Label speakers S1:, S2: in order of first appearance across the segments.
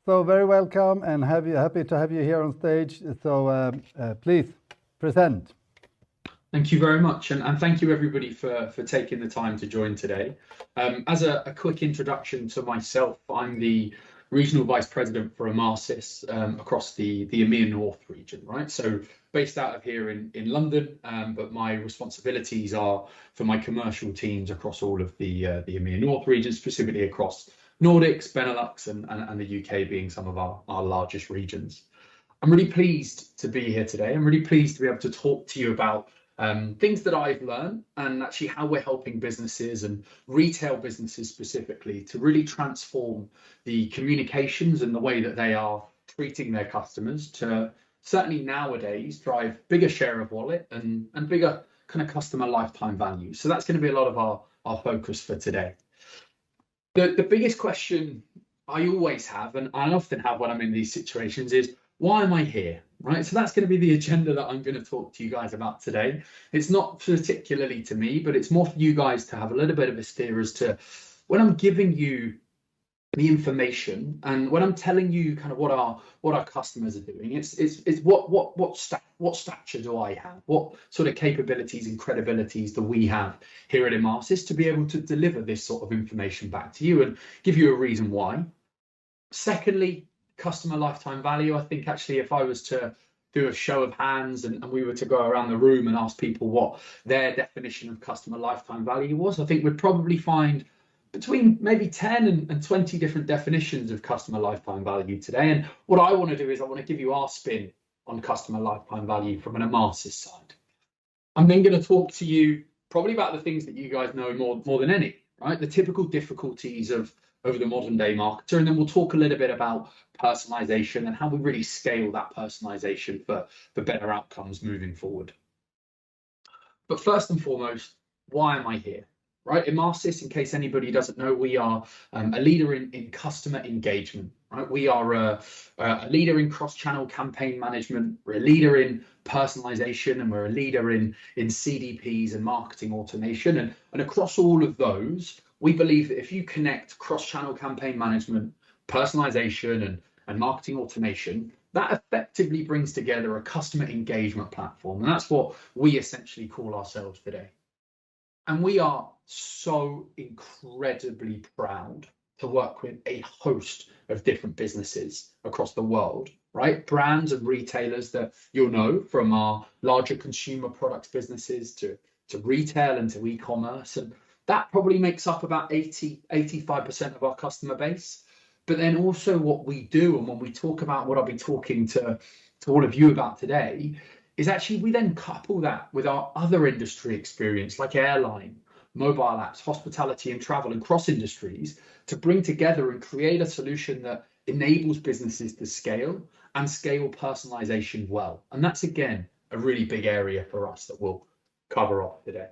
S1: So very welcome and happy to have you here on stage. So please present.
S2: Thank you very much, and thank you everybody for taking the time to join today. As a quick introduction to myself, I'm the Regional Vice President for Emarsys across the EMEA North region, right? So based out of here in London, but my responsibilities are for my commercial teams across all of the EMEA North region, specifically across Nordics, Benelux, and the UK being some of our largest regions. I'm really pleased to be here today. I'm really pleased to be able to talk to you about things that I've learned and actually how we're helping businesses and retail businesses specifically to really transform the communications and the way that they are treating their customers to certainly nowadays drive bigger share of wallet and bigger kind of customer lifetime value. So that's going to be a lot of our focus for today. The biggest question I always have, and I often have when I'm in these situations, is why am I here, right? So that's going to be the agenda that I'm going to talk to you guys about today. It's not particularly to me, but it's more for you guys to have a little bit of a steer as to when I'm giving you the information and when I'm telling you kind of what our customers are doing. It's what stature do I have? What sort of capabilities and credibilities do we have here at Emarsys to be able to deliver this sort of information back to you and give you a reason why? Secondly, customer lifetime value. I think actually if I was to do a show of hands and we were to go around the room and ask people what their definition of customer lifetime value was, I think we'd probably find between maybe 10 and 20 different definitions of customer lifetime value today. And what I want to do is I want to give you our spin on customer lifetime value from an Emarsys side. I'm then going to talk to you probably about the things that you guys know more than any, right? The typical difficulties of the modern day marketer, and then we'll talk a little bit about personalization and how we really scale that personalization for better outcomes moving forward. But first and foremost, why am I here? Right, Emarsys, in case anybody doesn't know, we are a leader in customer engagement. Right, we are a leader in cross-channel campaign management. We're a leader in personalization, and we're a leader in CDPs and marketing automation. And across all of those, we believe that if you connect cross-channel campaign management, personalization, and marketing automation, that effectively brings together a customer engagement platform. And that's what we essentially call ourselves today. And we are so incredibly proud to work with a host of different businesses across the world, right? Brands and retailers that you'll know from our larger consumer products businesses to retail and to e-commerce. And that probably makes up about 85% of our customer base. But then also what we do, and when we talk about what I'll be talking to all of you about today, is actually we then couple that with our other industry experience like airline, mobile apps, hospitality and travel and cross industries to bring together and create a solution that enables businesses to scale and scale personalization well. And that's, again, a really big area for us that we'll cover off today.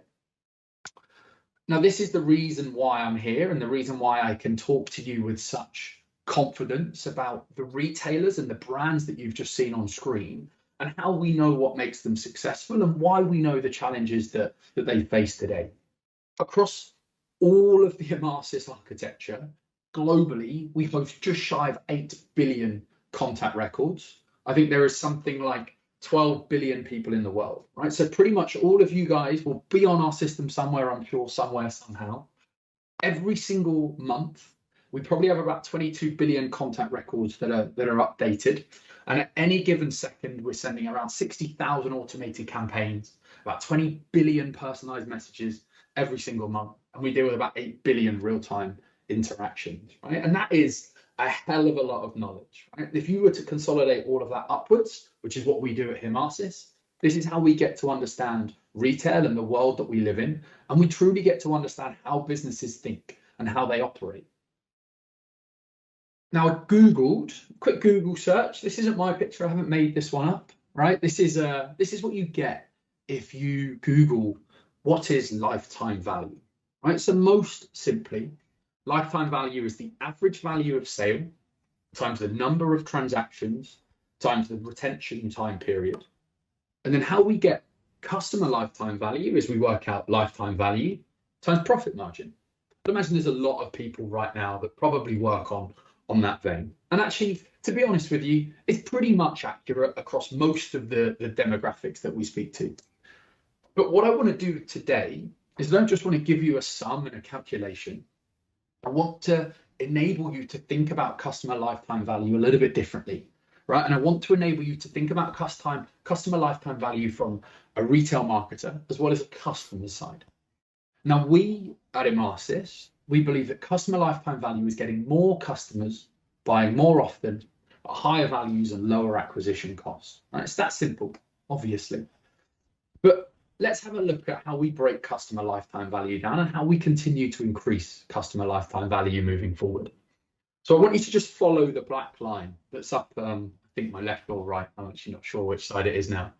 S2: Now, this is the reason why I'm here and the reason why I can talk to you with such confidence about the retailers and the brands that you've just seen on screen and how we know what makes them successful and why we know the challenges that they face today. Across all of the Emarsys architecture, globally, we host just shy of 8 billion contact records. I think there is something like 12 billion people in the world, right? So pretty much all of you guys will be on our system somewhere, I'm sure, somewhere, somehow. Every single month, we probably have about 22 billion contact records that are updated. And at any given second, we're sending around 60,000 automated campaigns, about 20 billion personalized messages every single month. And we deal with about 8 billion real-time interactions, right? And that is a hell of a lot of knowledge, right? If you were to consolidate all of that upwards, which is what we do at Hemmant-Low, this is how we get to understand retail and the world that we live in. And we truly get to understand how businesses think and how they operate. Now, I Googled, quick Google search. This isn't my picture. I haven't made this one up, right? This is what you get if you Google what is lifetime value, right? So most simply, lifetime value is the average value of sale times the number of transactions times the retention time period. And then how we get customer lifetime value is we work out lifetime value times profit margin. I'd imagine there's a lot of people right now that probably work on on that vein. And actually, to be honest with you, it's pretty much accurate across most of the demographics that we speak to. But what I want to do today is I don't just want to give you a sum and a calculation. I want to enable you to think about customer lifetime value a little bit differently, right? And I want to enable you to think about customer lifetime value from a retail marketer as well as a customer side. Now, we at Emarsys, we believe that customer lifetime value is getting more customers buying more often at higher values and lower acquisition costs. Right? It's that simple, obviously. But let's have a look at how we break customer lifetime value down and how we continue to increase customer lifetime value moving forward. So I want you to just follow the black line that's up, I think my left or right, I'm actually not sure which side it is now.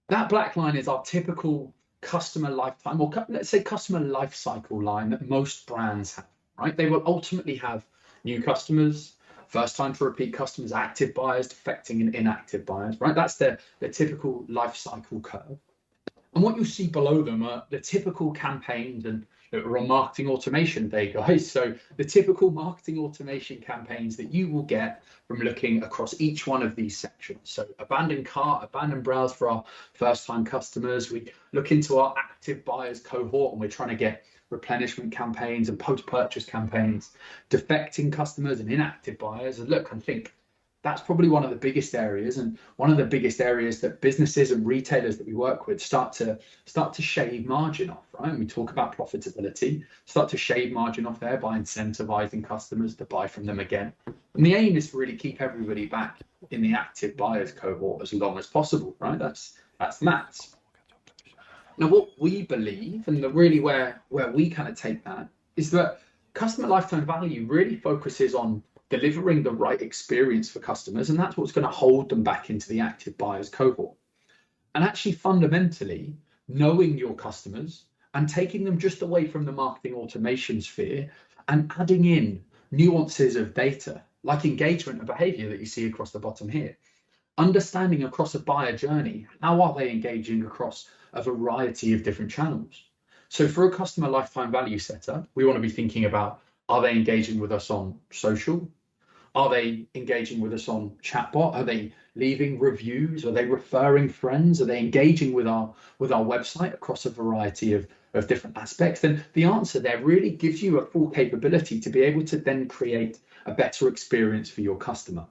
S2: That black line is our typical customer lifetime, or let's say customer life cycle line that most brands have, right? They will ultimately have new customers, first time to repeat customers, active buyers, defecting and inactive buyers, right? That's their typical life cycle curve. And what you see below them are the typical campaigns, and we're on marketing automation day, guys. So the typical marketing automation campaigns that you will get from looking across each one of these sections. So abandoned cart, abandoned browse for our first time customers. We look into our active buyers cohort and we're trying to get replenishment campaigns and post-purchase campaigns, defecting customers and inactive buyers. And look, I think that's probably one of the biggest areas, and one of the biggest areas that businesses and retailers that we work with start to shave margin off, right? And we talk about profitability, start to shave margin off there by incentivizing customers to buy from them again. And the aim is to really keep everybody back in the active buyers cohort as long as possible, right? That's maths. Now, what we believe, and really where we kind of take that, is that customer lifetime value really focuses on delivering the right experience for customers, and that's what's going to hold them back into the active buyers cohort. And actually, fundamentally, knowing your customers and taking them just away from the marketing automation sphere and adding in nuances of data like engagement and behavior that you see across the bottom here. Understanding across a buyer journey, how are they engaging across a variety of different channels? So for a customer lifetime value setter, we want to be thinking about, are they engaging with us on social? Are they engaging with us on chatbot? Are they leaving reviews? Are they referring friends? Are they engaging with our website across a variety of different aspects? And the answer there really gives you a full capability to be able to then create a better experience for your customer.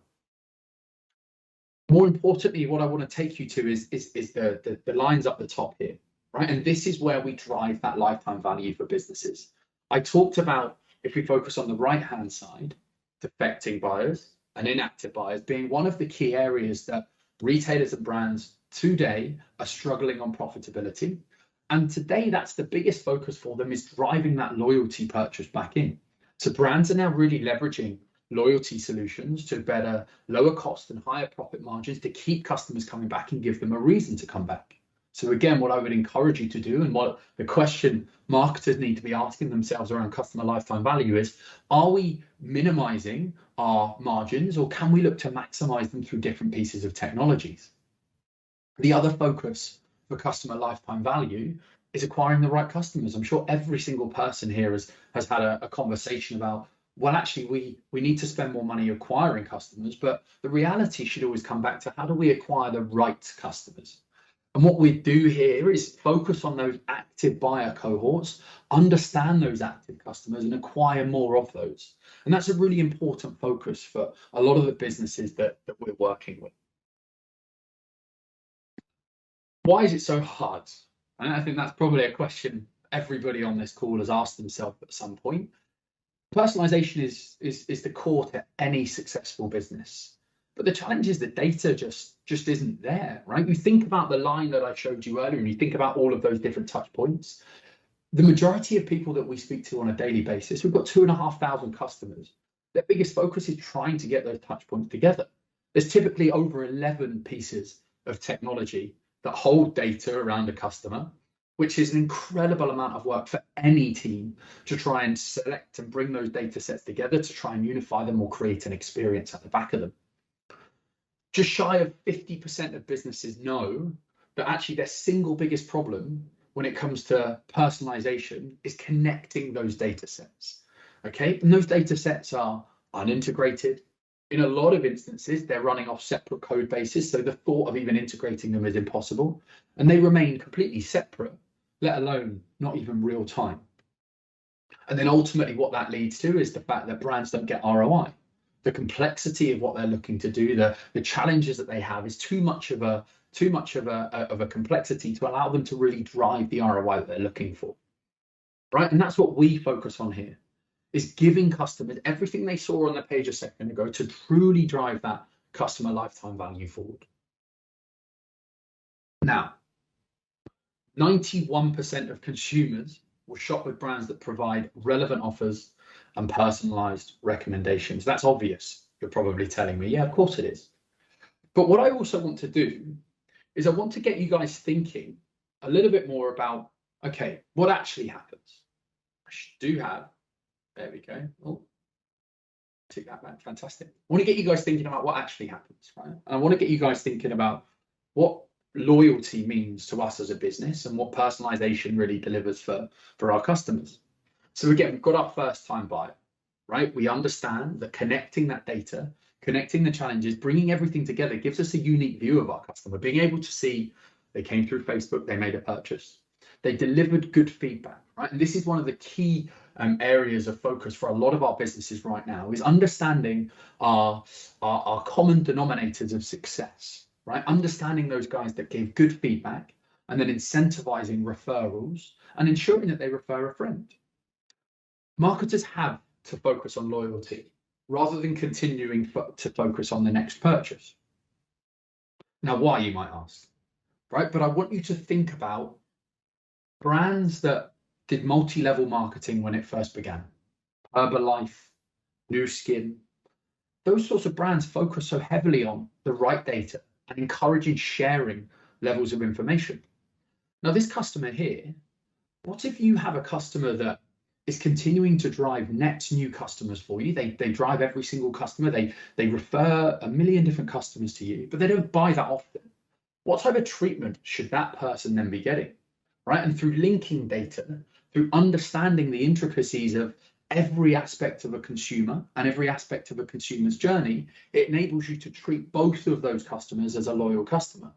S2: More importantly, what I want to take you to is the lines up the top here, right? And this is where we drive that lifetime value for businesses. I talked about, if we focus on the right-hand side, defecting buyers and inactive buyers being one of the key areas that retailers and brands today are struggling on profitability. And today, that's the biggest focus for them, is driving that loyalty purchase back in. So brands are now really leveraging loyalty solutions to better lower cost and higher profit margins to keep customers coming back and give them a reason to come back. So again, what I would encourage you to do, and what the question marketers need to be asking themselves around customer lifetime value is, are we minimizing our margins, or can we look to maximize them through different pieces of technologies? The other focus for customer lifetime value is acquiring the right customers. I'm sure every single person here has had a conversation about, well, actually, we need to spend more money acquiring customers, but the reality should always come back to, how do we acquire the right customers? And what we do here is focus on those active buyer cohorts, understand those active customers and acquire more of those. And that's a really important focus for a lot of the businesses that we're working with. Why is it so hard? And I think that's probably a question everybody on this call has asked themselves at some point. Personalization is the core to any successful business. But the challenge is the data just isn't there, right? You think about the line that I showed you earlier, and you think about all of those different touch points. The majority of people that we speak to on a daily basis, we've got 2,500 customers. Their biggest focus is trying to get those touch points together. There's typically over 11 pieces of technology that hold data around a customer, which is an incredible amount of work for any team to try and select and bring those data sets together to try and unify them or create an experience at the back of them. Just shy of 50% of businesses know that actually their single biggest problem when it comes to personalization is connecting those data sets. Okay, and those data sets are unintegrated. In a lot of instances, they're running off separate code bases, so the thought of even integrating them is impossible, and they remain completely separate, let alone not even real time. And then ultimately what that leads to is the fact that brands don't get ROI. The complexity of what they're looking to do, the challenges that they have is too much of a complexity to allow them to really drive the ROI that they're looking for. Right? And that's what we focus on here, is giving customers everything they saw on the page a second ago to truly drive that customer lifetime value forward. Now, 91% of consumers will shop with brands that provide relevant offers and personalized recommendations. That's obvious. You're probably telling me, yeah, of course it is. But what I also want to do is I want to get you guys thinking a little bit more about, okay, what actually happens? I do have, there we go. Oh, take that back, fantastic. I want to get you guys thinking about what actually happens, right? And I want to get you guys thinking about what loyalty means to us as a business and what personalization really delivers for our customers. So again, we've got our first time buyer, right? We understand that connecting that data, connecting the challenges, bringing everything together gives us a unique view of our customer, being able to see they came through Facebook, they made a purchase, they delivered good feedback, right? And this is one of the key areas of focus for a lot of our businesses right now, is understanding our common denominators of success, right? Understanding those guys that gave good feedback and then incentivizing referrals and ensuring that they refer a friend. Marketers have to focus on loyalty rather than continuing to focus on the next purchase. Now, why, you might ask, right? But I want you to think about brands that did multi-level marketing when it first began. Herbalife, New Skin, those sorts of brands focus so heavily on the right data and encouraging sharing levels of information. Now, this customer here, what if you have a customer that is continuing to drive net new customers for you? They drive every single customer, they refer a million different customers to you, but they don't buy that often. What type of treatment should that person then be getting, right? And through linking data, through understanding the intricacies of every aspect of a consumer and every aspect of a consumer's journey, it enables you to treat both of those customers as a loyal customer,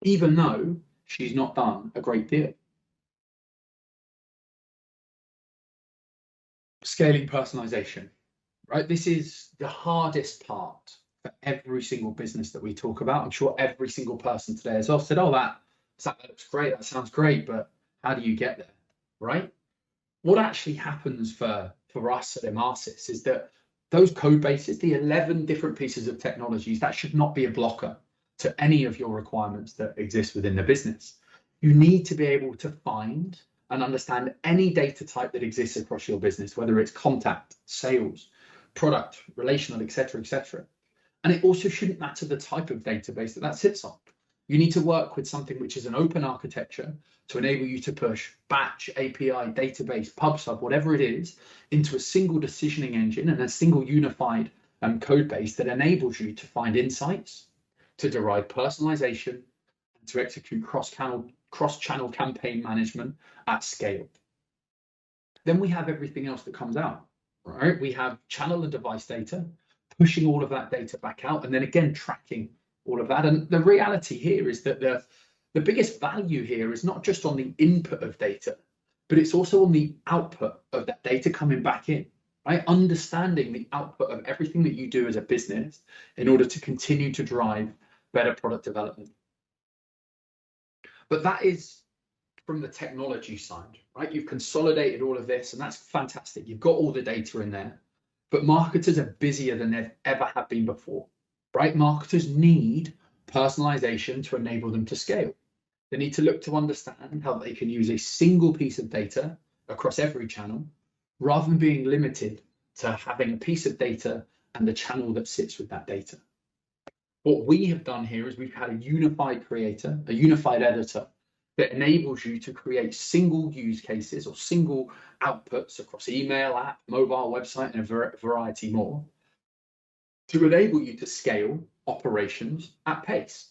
S2: even though she's not done a great deal. Scaling personalization, right? This is the hardest part for every single business that we talk about. I'm sure every single person today has said, oh, that looks great, that sounds great, but how do you get there, right? What actually happens for us at Emarsys is that those code bases, the 11 different pieces of technologies, that should not be a blocker to any of your requirements that exist within the business. You need to be able to find and understand any data type that exists across your business, whether it's contact, sales, product, relational, etc., etc. And it also shouldn't matter the type of database that sits on. You need to work with something which is an open architecture to enable you to push batch, API, database, PubSub, whatever it is, into a single decisioning engine and a single unified code base that enables you to find insights, to derive personalization, and to execute cross-channel campaign management at scale. Then we have everything else that comes out, right? We have channel and device data, pushing all of that data back out, and then again, tracking all of that. And the reality here is that the biggest value here is not just on the input of data, but it's also on the output of that data coming back in, right? Understanding the output of everything that you do as a business in order to continue to drive better product development. But that is from the technology side, right? You've consolidated all of this, and that's fantastic. You've got all the data in there, but marketers are busier than they've ever have been before, right? Marketers need personalization to enable them to scale. They need to look to understand how they can use a single piece of data across every channel, rather than being limited to having a piece of data and the channel that sits with that data. What we have done here is we've had a unified creator, a unified editor that enables you to create single use cases or single outputs across email, app, mobile, website, and a variety more to enable you to scale operations at pace.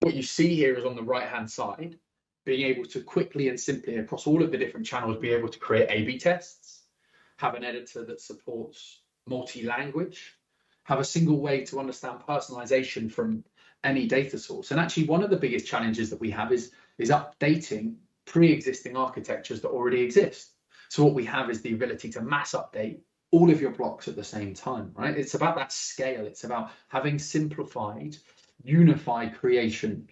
S2: What you see here is on the right-hand side, being able to quickly and simply across all of the different channels, be able to create A/B tests, have an editor that supports multi-language, have a single way to understand personalization from any data source. And actually, one of the biggest challenges that we have is updating pre-existing architectures that already exist. So what we have is the ability to mass update all of your blocks at the same time, right? It's about that scale. It's about having simplified, unified creation.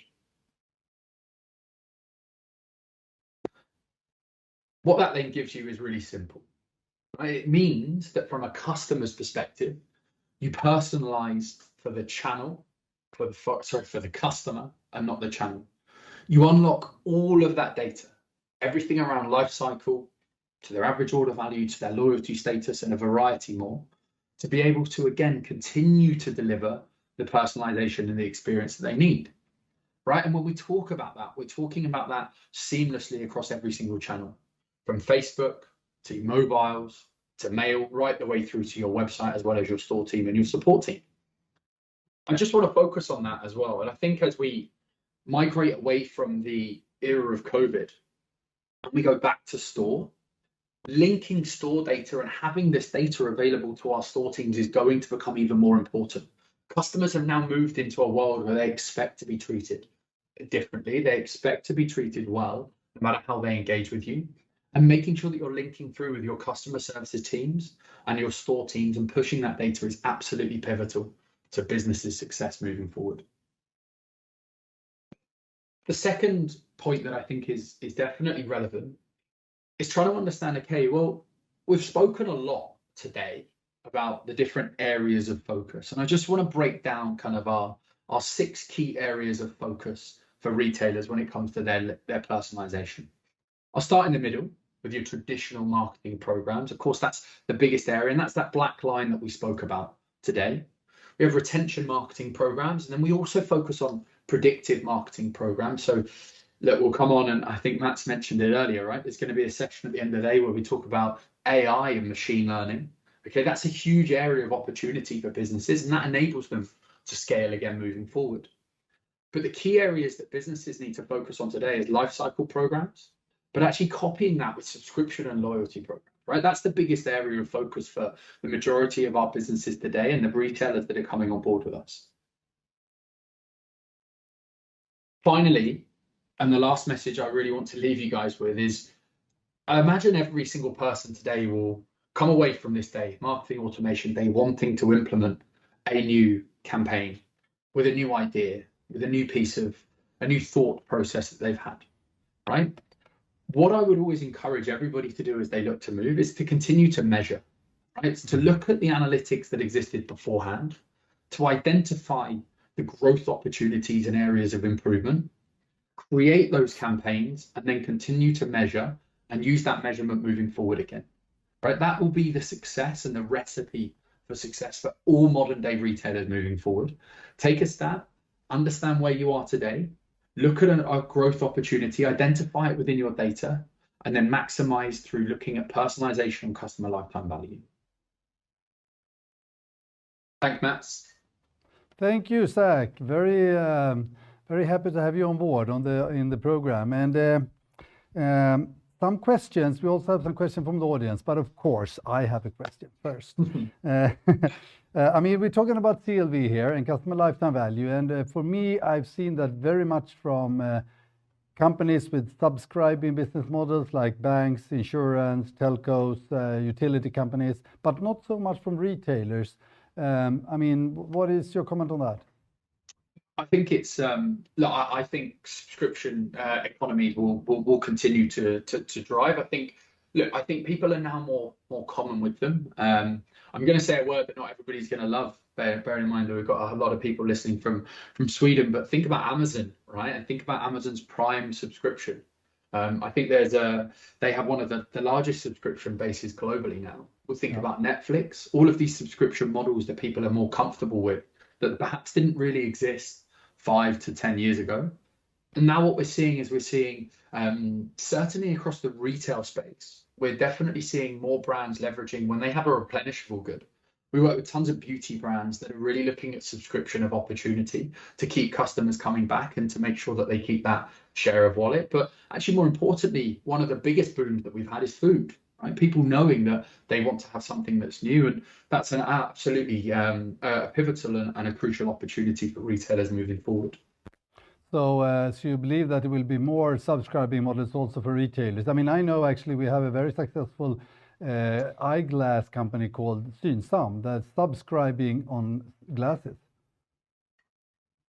S2: What that then gives you is really simple, right? It means that from a customer's perspective, you personalize for the channel, for the customer, and not the channel. You unlock all of that data, everything around life cycle, to their average order value, to their loyalty status, and a variety more, to be able to, again, continue to deliver the personalization and the experience that they need, right? And when we talk about that, we're talking about that seamlessly across every single channel, from Facebook to mobiles, to mail, right the way through to your website, as well as your store team and your support team. I just want to focus on that as well. And I think as we migrate away from the era of COVID, and we go back to store, linking store data and having this data available to our store teams is going to become even more important. Customers have now moved into a world where they expect to be treated differently. They expect to be treated well, no matter how they engage with you. And making sure that you're linking through with your customer services teams and your store teams and pushing that data is absolutely pivotal to businesses' success moving forward. The second point that I think is definitely relevant is trying to understand, okay, well, we've spoken a lot today about the different areas of focus. And I just want to break down kind of our 6 key areas of focus for retailers when it comes to their personalization. I'll start in the middle with your traditional marketing programs. Of course, that's the biggest area, and that's that black line that we spoke about today. We have retention marketing programs, and then we also focus on predictive marketing programs. So look, we'll come on, and I think Matt's mentioned it earlier, right? There's going to be a section at the end of the day where we talk about AI and machine learning. Okay, that's a huge area of opportunity for businesses, and that enables them to scale again moving forward. But the key areas that businesses need to focus on today is lifecycle programs, but actually copying that with subscription and loyalty programs, right? That's the biggest area of focus for the majority of our businesses today and the retailers that are coming on board with us. Finally, and the last message I really want to leave you guys with is, I imagine every single person today will come away from this day, Marketing Automation Day, wanting to implement a new campaign with a new idea, with a new thought process that they've had, right? What I would always encourage everybody to do as they look to move is to continue to measure, right? To look at the analytics that existed beforehand, to identify the growth opportunities and areas of improvement, create those campaigns, and then continue to measure and use that measurement moving forward again, right? That will be the success and the recipe for success for all modern day retailers moving forward. Take a stab, understand where you are today, look at a growth opportunity, identify it within your data, and then maximize through looking at personalization and customer lifetime value. Thanks, Mats.
S1: Thank you, Zach. Very happy to have you on board in the program. And some questions. We also have some questions from the audience, but of course, I have a question first. I mean, we're talking about CLV here and customer lifetime value, and for me, I've seen that very much from companies with subscribing business models like banks, insurance, telcos, utility companies, but not so much from retailers. I mean, what is your comment on that?
S2: I think it's look, I think subscription economies will continue to drive. I think people are now more common with them. I'm going to say a word that not everybody's going to love. Bear in mind that we've got a lot of people listening from Sweden, but think about Amazon, right? And think about Amazon's Prime subscription. I think they have one of the largest subscription bases globally now. We'll think about Netflix, all of these subscription models that people are more comfortable with, that perhaps didn't really exist 5 to 10 years ago. And now what we're seeing certainly across the retail space, we're definitely seeing more brands leveraging when they have a replenishable good. We work with tons of beauty brands that are really looking at subscription of opportunity to keep customers coming back and to make sure that they keep that share of wallet. But actually, more importantly, one of the biggest booms that we've had is food, right? People knowing that they want to have something that's new, and that's an absolutely a pivotal and a crucial opportunity for retailers moving forward.
S1: So you believe that there will be more subscribing models also for retailers? I mean, I know actually we have a very successful eyeglass company called Synsam that's subscribing on glasses.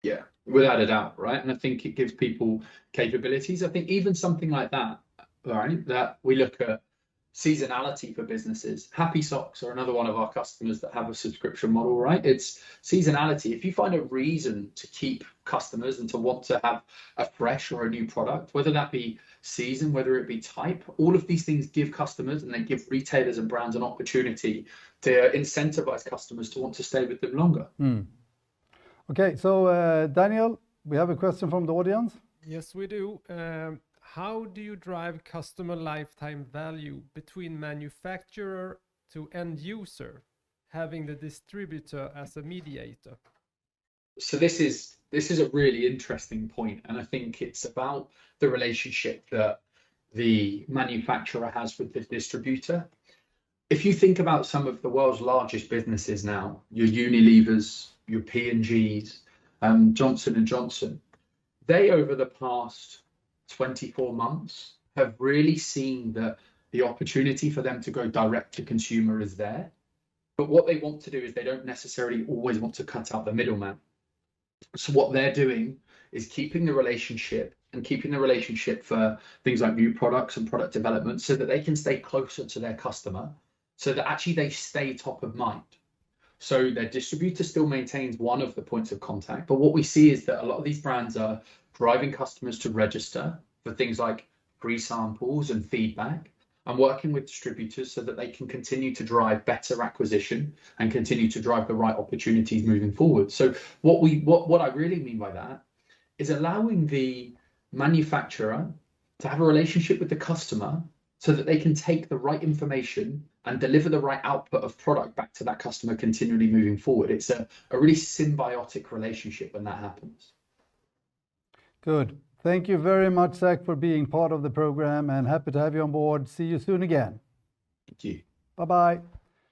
S2: Yeah, without a doubt, right? And I think it gives people capabilities. I think even something like that, right, that we look at seasonality for businesses. Happy Socks are another one of our customers that have a subscription model, right? It's seasonality. If you find a reason to keep customers and to want to have a fresh or a new product, whether that be season, whether it be type, all of these things give customers and they give retailers and brands an opportunity to incentivize customers to want to stay with them longer.
S1: Okay, so Daniel, we have a question from the audience.
S3: Yes, we do. How do you drive customer lifetime value between manufacturer to end user, having the distributor as a mediator?
S2: So this is a really interesting point, and I think it's about the relationship that the manufacturer has with the distributor. If you think about some of the world's largest businesses now, your Unilevers, your P&Gs, Johnson & Johnson, they over the past 24 months have really seen that the opportunity for them to go direct to consumer is there. But what they want to do is they don't necessarily always want to cut out the middleman. So what they're doing is keeping the relationship for things like new products and product development so that they can stay closer to their customer, so that actually they stay top of mind. So their distributor still maintains one of the points of contact. But what we see is that a lot of these brands are driving customers to register for things like free samples and feedback, and working with distributors so that they can continue to drive better acquisition and continue to drive the right opportunities moving forward. So what I really mean by that is allowing the manufacturer to have a relationship with the customer so that they can take the right information and deliver the right output of product back to that customer continually moving forward. It's a really symbiotic relationship when that happens.
S1: Good. Thank you very much, Zach, for being part of the program, and happy to have you on board. See you soon again.
S2: Thank you.
S1: Bye-bye.